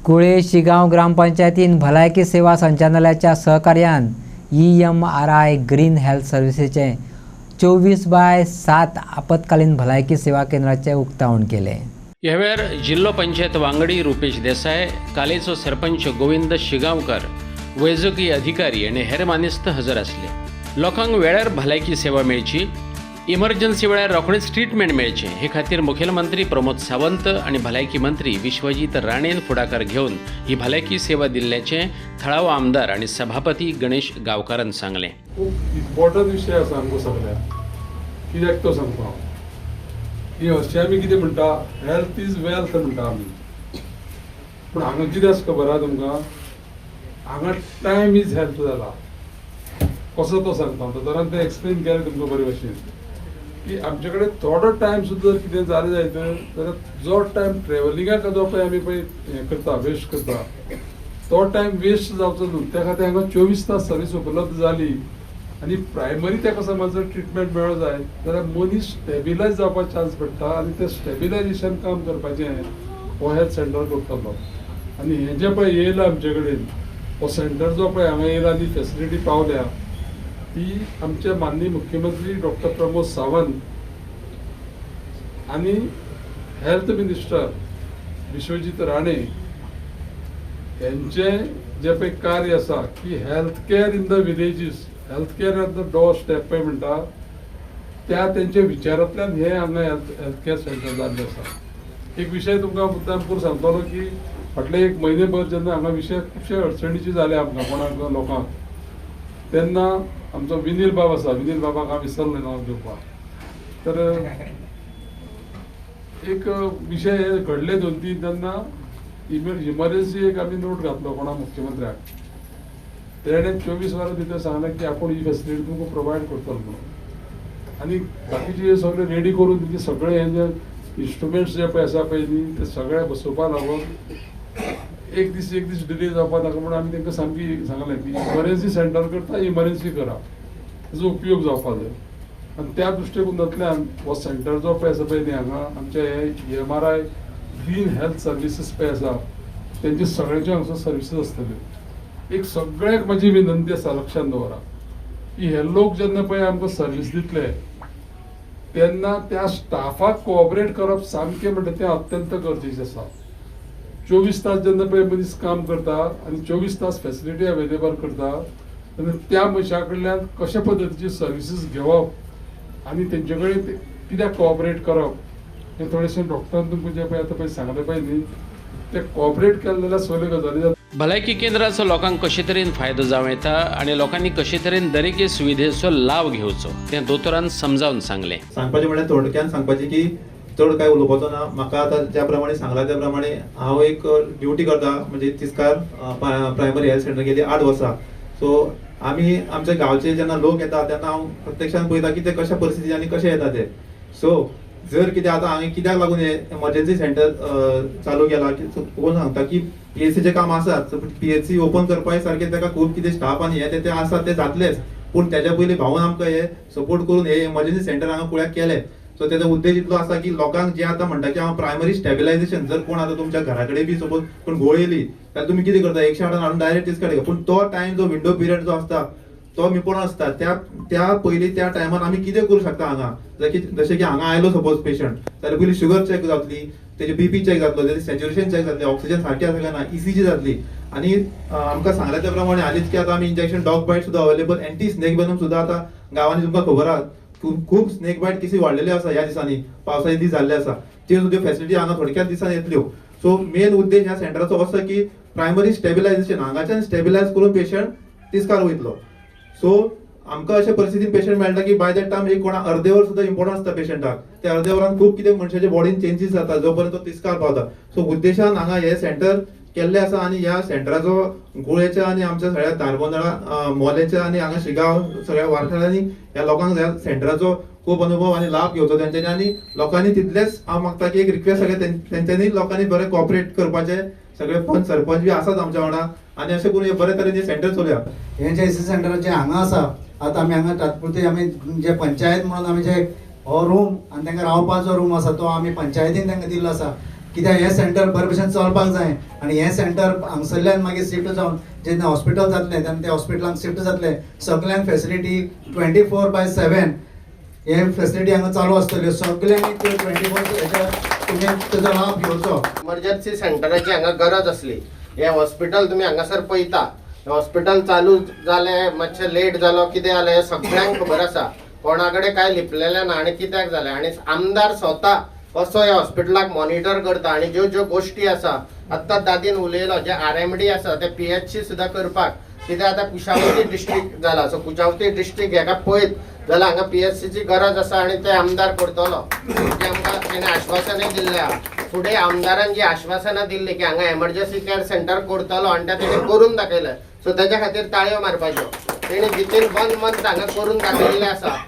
कुळे शिगांव ग्रामपंचायतीन भलायकी सेवा संचालनालयाच्या सहकार्यान EMRI ग्रीन हेल्थ सर्व्हिसेचे 24/7 आपत्कालीन भलायकी सेवा केंद्राचे उक्तावण केले। ह्या वेळार जिल्लो पंचायत वांगडी रुपेश देसाय, कालेचो सरपंच गोविंद शिगांवकर, वैजकी अधिकारी आणि हेर मानेस्त हजर आसले। लोकांक वेळार भलायकी सेवा मेळची, इमर्जन्सी वेळार रोखडेच ट्रीटमेंट मेळचे हे खातीर मुखेलमंत्री प्रमोद सावंत आणि भलायकी मंत्री विश्वजीत राणेन फुडाकार घेवन ही भलायकी सेवा दिल्ल्याचे थळाव आमदार आणि सभापती गणेश गांवकारान सांगले। खूब इम्पॉर्टंट विषय आसा आमकां सगळ्यांक, कित्याक तो सांगता हांव की हरशीं आमी कितें म्हणटा हेल्थ इज वेल्थ म्हणटा आमी, पूण हांगा कितें आसा खबर आहा तुमकां, हांगा टायम इज हेल्थ जाला। कसो तो सांगता हांव तरान तें एक्सप्लेन केलें तुमकां बरे भशेन की आमचे कडेन थोडो टायम सुद्दां कितें जालें जायत जाल्यार जो टायम ट्रॅव्हलिंगाक जो पळय आमी पळय हें करता वेस्ट करता तो टायम वेस्ट जावचो न्हू, त्या खातीर हांगा 24 तास सर्वीस उपलब्ध जाली आनी प्रायमरी ताका समज जर ट्रिटमेंट मेळ्ळो जाय जाल्यार मनीस स्टेबिलायज जावपाक चान्स पडटा आनी तें स्टेबिलायजेशन काम करपाचें हो हेल्थ सेंटर करतलो। आनी हें जें पळय येयलां आमचे कडेन हो सेंटर जो पळय हांगा येयला आनी फेसिलिटी पावल्या ती आमचे माननीय मुख्यमंत्री डॉक्टर प्रमोद सावंत आणि हेल्थ मिनिस्टर विश्वजीत राणे यांचे जे पळय कार्य आसा की health care in the villages, health care at the door step पळय म्हणटा त्या तेंचे विचारांतल्यान हे हांगा हेल्थ केअर सेंटर जाल्लें आसा। एक विशय तुमकां मुद्दामपूर सांगतलो की फाटले एक म्हयनेभर जेन्ना हांगा विशय खुबशे अडचणीचे जाले आमकां कोणाक लोकांक, तेन्ना आमचो विनील बाब आसा, विनील बाबाक हांव विसरलें नांव घेवपाक, तर एक विशय घडले 2-3 तेन्ना इमर्जन्सी एक आमी नोट घातलो कोणा मुख्यमंत्र्याक, तेणें 24 वरां भितर सांगलें की आपूण ही फेसिलिटी तुमकां प्रोवायड करतलो म्हणून। आनी बाकीचे सगळे रेडी करून तुमचे सगळे हे जे इन्स्ट्रुमेंट्स जे पळय आसा पळय न्ही ते सगळे बसोवपा लागून एक दीस डिले जावपाक नाका म्हणून आमी तांकां सामकी सांगलें की इमर्जन्सी सेंटर करता इमर्जन्सी करा, ताजो उपयोग जावपा जाय। आनी त्या दृश्टिकोनांतल्यान हो सेंटर जो पळय आसा पळय न्ही हांगा आमचे हे EMRI ग्रीन हेल्थ सर्विसीस पळय आसा तेंचे सगळ्यांचे हांगसर सर्विसीस आसतल्यो। एक सगळ्यांक म्हाजी विनंती आसा लक्षांत दवरा की हे लोक जेन्ना पळय आमकां सर्वीस दितले तेन्ना त्या स्टाफाक कोऑपरेट करप सामकें म्हणटा तें अत्यंत गरजेचें आसा। 24 तास जेन्ना पळय मनीस काम करता आनी 24 तास फेसिलिटी अवेलेबल करता तेन्ना त्या मनशा कडल्यान कशा पद्दतीची सर्विसीस घेवप आनी तेंचे कडेन कित्याक कोऑपरेट करप हें थोडेशें डॉक्टरान तुमकां जें पळय आतां पळय सांगलें पळय न्ही ते कोऑपरेट केले जाल्यार सगल्यो गजाली जाता। भलायकी केंद्राचो लोकांक कशे तरेन फायदो जावं येता आनी लोकांनी कशे तरेन दरेके सुविधेचो लाव घेवचो तें दोतोरान समजावन सांगलें। सांगपाचें म्हळ्यार थोडक्यान सांगपाचें की चड काय उलोवपाचो ना, म्हाका आतां ज्या प्रमाणे सांगला त्या प्रमाणे हांव एक ड्युटी करता म्हणजे तिस्कार प्रायमरी हेल्थ सेंटर गेली 8 वर्सां। सो आमी आमच्या गांवचे जेन्ना लोक येता तेन्ना हांव प्रत्यक्षान पळयता की ते कशा परिस्थिती आनी कशे येता ते। सो जर कितें आतां हांवें कित्याक लागून हे एमर्जन्सी सेंटर चालू केला कोण सांगता की PHCचें काम आसात, PHC ओपन करपाक सारकें ताका खूब कितें स्टाफ आनी हे ते आसा ते जातलेच, पूण तेज्या पयलीं भाऊन आमकां हे सपोर्ट करून हे एमर्जन्सी सेंटर हांगा कुळ्याक केलें। सो तेजो उद्देश इतलो आसा की लोकांक जे आतां म्हणटा की हांव प्रायमरी स्टेबिलायजेशन जर कोण आतां तुमच्या घरा कडेन बी सपोज कोण घोळ येयली जाल्यार तुमी कितें करता 108 हाडून डायरेक्ट तिस्कार घेता, पूण तो टायम जो विंडो पिरियड जो आसता तो मिपोण आसता त्या पयलीं त्या टायमार आमी कितें करूं शकता हांगा जशें की हांगा आयलो सपोज पेशंट जाल्यार पयलीं शुगर चॅक जातली, तेजी BP चॅक जातलो, तेजी सॅच्युरेशन चॅक जातलें, ऑक्सिजन सारकें आसा काय ना, ECG जातली। आनी आमकां सांगल्या त्या प्रमाणे हालींच की आतां आमी इंजेक्शन डॉग बायट सुद्दां अवेलेबल एंटी स्नेक वेनम सुद्दां आतां गांवांनी तुमकां खबर आहा खूब स्नेक बायट केसी वाडलेले आसा ह्या दिसांनी, पावसाचे दीस जाल्ले आसा, त्यो सुद्दां फेसिलिटी हांगा थोडक्याच दिसान येतल्यो। सो मेन उद्देश ह्या सेंटराचो असो की प्रायमरी स्टेबिलायजेशन हांगाच्यान स्टेबिलायज करून पेशंट तिस्कार वयतलो। सो आमकां अशे परिस्थितीन पेशंट मेळटा की बाय दॅट टायम एक कोणा अर्दे वर सुद्दां इम्पॉर्टंट आसता पेशंटाक, ते अर्दे वरान खूब कितें मनशाच्या बॉडीन चेंजीस जाता जो पर्यंत तो तिस्कार पावता। सो उद्देशान हांगा हे सेंटर केल्ले आसा आनी ह्या सेंटराचो गोळ्याच्या आनी आमच्या सगळ्या धारबोंदळा मोलेच्या आनी हांगा शिगांव सगळ्या वाठारांनी ह्या लोकांक ह्या सेंटराचो खूब अनुभव आनी लाभ घेवचो तेंच्यांनी आनी लोकांनी तितलेच हांव मागता की एक रिक्वेस्ट सगळे तेंच्यांनी लोकांनी बरें कॉपरेट करपाचे, सगळे पंच सरपंच बी आसात आमच्या वांगडा आनी अशें करून हे बरे तरेन हे सेंटर चलया। हे जे सेंटर जे हांगा आसा आतां आमी हांगा तात्पुरते आमी जे पंचायत म्हणून आमी जे हो रूम आनी तांकां रावपाचो रूम आसा तो आमी पंचायतीन तांकां दिल्लो आसा। कित्याक हें सेंटर बरे भशेन चलपाक जाय आनी हें सेंटर हांगसरल्यान मागीर शिफ्ट जावन जेन्ना हॉस्पिटल जातलें तेन्ना त्या हॉस्पिटलांक शिफ्ट जातलें सगळ्यांक फेसिलिटी 24/7 हे फेसिलिटी हांगा चालू आसतल्यो सगळ्यांनी त्यो 24 तुमी तेजो लाभ घेवचो. इमर्जन्सी सेंटराची हांगा गरज असली. हे हॉस्पिटल तुम्ही हांगासर पळयता, हॉस्पिटल चालू जालें मातशें लेट जालो कितें जालें हें सगळ्यांक खबर आसा. कोणा कडेन काय लिपलेलें ना आनी कित्याक जालें आनी आमदार स्वता कसो ह्या हॉस्पिटलाक मॉनिटर करता आनी ज्यो ज्यो गोश्टी आसा आत्तां दादीन उलयलो जे RMD आसा ते PHC सुद्दां करपाक कित्याक आतां कुशावती डिस्ट्रिक्ट जाला सो कुशावती डिस्ट्रिक्ट हेका पळयत जाल्यार हांगा PHCची गरज आसा आनी ते आमदार करतलो. जे आमकां तेणें आश्वासनय दिल्लें आहा. फुडें आमदारान जी आश्वासनां दिल्ली की हांगा एमर्जन्सी केअर सेंटर करतलो आनी तें तेणें करून दाखयलें. सो तेज्या खातीर ताळयो मारपाच्यो. तेणें विथीन 1 मंथ हांगा करून दाखयल्लें आसा.